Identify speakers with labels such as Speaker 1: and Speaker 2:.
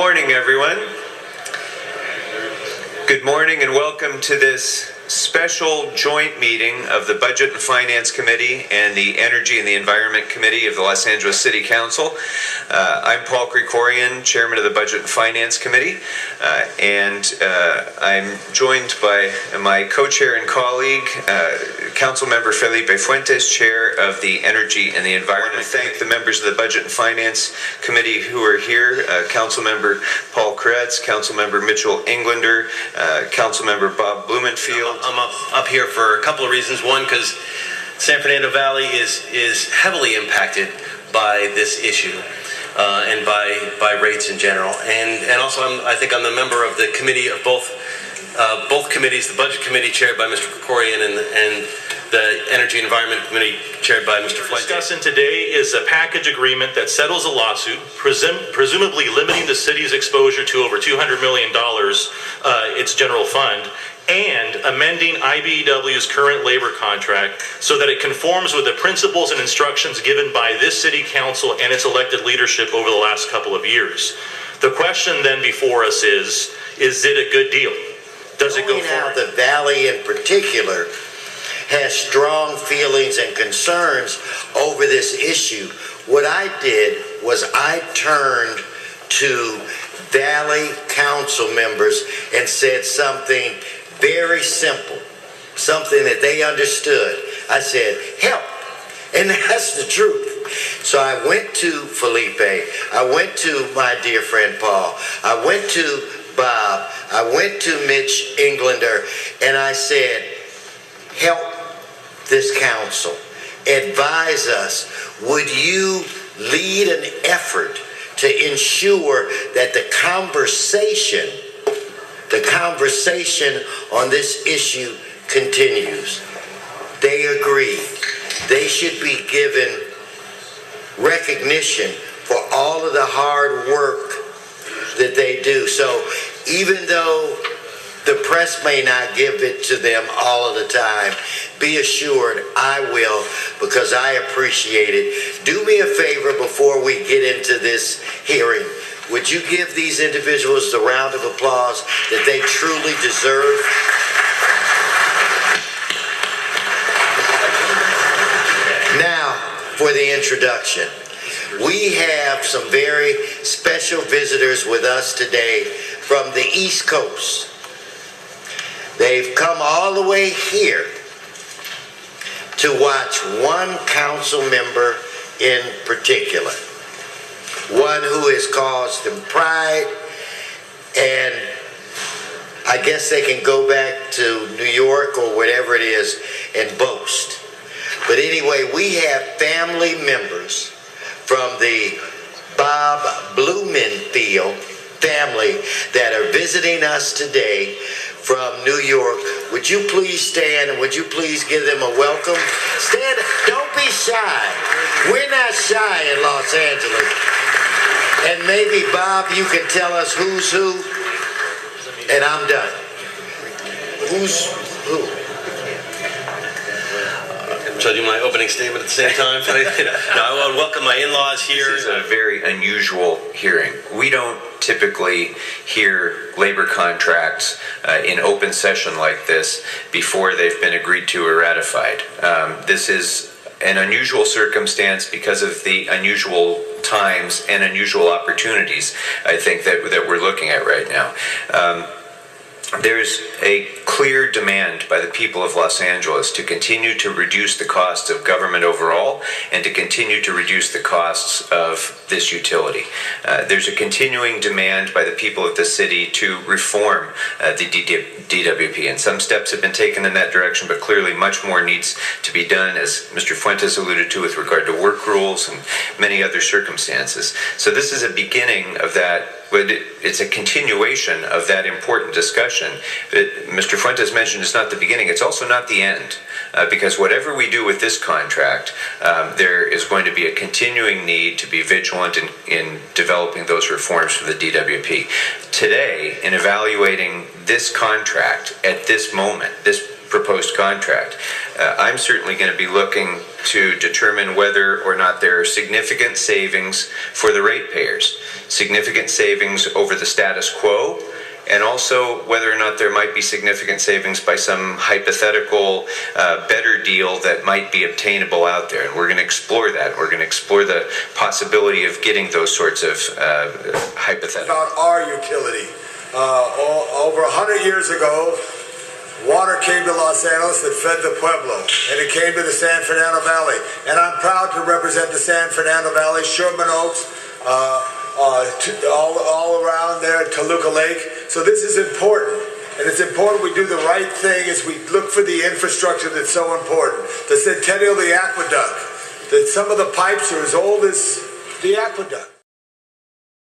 Speaker 1: morning, everyone. Good morning and welcome to this special joint meeting of the Budget and Finance Committee and the Energy and the Environment Committee of the Los Angeles City Council. I'm Paul Krikorian, Chairman of the Budget and Finance Committee, and I'm joined by my co-chair and colleague, Councilmember Felipe Fuentes, Chair of the Energy and the Environment. I want to thank the members of the Budget and Finance Committee who are here, Councilmember Paul Kretz, Councilmember Mitchell Englander, Councilmember Bob Blumenfield.
Speaker 2: I'm up here for a couple of reasons. One, because San Fernando Valley is heavily impacted by this issue and by rates in general. And also, I think I'm the member of the committee of both committees, the Budget Committee chaired by Mr. Krikorian and the Energy and Environment Committee chaired by Mr. Fuentes.
Speaker 3: Discussing today is a package agreement that settles a lawsuit, presumably limiting the city's exposure to over $200 million, its general fund, and amending IBEW's current labor contract so that it conforms with the principles and instructions given by this city council and its elected leadership over the last couple of years. The question then before us is it a good deal? Does it go forward?
Speaker 4: The Valley in particular has strong feelings and concerns over this issue. What I did was I turned to Valley council members and said something very simple, something that they understood. I said, help. And that's the truth. So I went to Felipe, I went to my dear friend Paul, I went to Bob, I went to Mitch Englander, and I said, help this council. Advise us. Would you lead an effort to ensure that the conversation on this issue continues? They agreed. They should be given recognition for all of the hard work that they do. So even though the press may not give it to them all of the time, be assured I will, because I appreciate it. Do me a favor before we get into this hearing. Would you give these individuals the round of applause that they truly deserve? Now, for the introduction. We have some very special visitors with us today from the East Coast. They've come all the way here to watch one council member in particular. One who has caused them pride, and I guess they can go back to New York or whatever it is and boast. But anyway, we have family members from the Bob Blumenfield family that are visiting us today from New York. Would you please stand and would you please give them a welcome? Stand, don't be shy. We're not shy in Los Angeles. And maybe, Bob, you can tell us who's who, and I'm done. Who's who?
Speaker 2: Shall I do my opening statement at the same time? No, I want to welcome my in-laws here.
Speaker 1: This is a very unusual hearing. We don't typically hear labor contracts in open session like this before they've been agreed to or ratified. This is an unusual circumstance because of the unusual times and unusual opportunities, I think, that we're looking at right now. There's a clear demand by the people of Los Angeles to continue to reduce the costs of government overall and to continue to reduce the costs of this utility. There's a continuing demand by the people of the city to reform the DWP, and some steps have been taken in that direction, but clearly much more needs to be done, as Mr. Fuentes alluded to, with regard to work rules and many other circumstances. So this is a beginning of that. But it's a continuation of that important discussion. Mr. Fuentes mentioned it's not the beginning, it's also not the end. Because whatever we do with this contract, there is going to be a continuing need to be vigilant in developing those reforms for the DWP. Today, in evaluating this contract at this moment, this proposed contract. I'm certainly going to be looking to determine whether or not there are significant savings for the ratepayers, significant savings over the status quo, and also whether or not there might be significant savings by some hypothetical better deal that might be obtainable out there. And we're going to explore that. We're going to explore the possibility of getting those sorts of hypotheticals.
Speaker 5: About our utility. Over 100 years ago, water came to Los Angeles that fed the Pueblo, and it came to the San Fernando Valley. And I'm proud to represent the San Fernando Valley, Sherman Oaks, all around there, Toluca Lake. So this is important, and it's important we do the right thing as we look for the infrastructure that's so important. The Centennial, the aqueduct, that some of the pipes are as old as the aqueduct.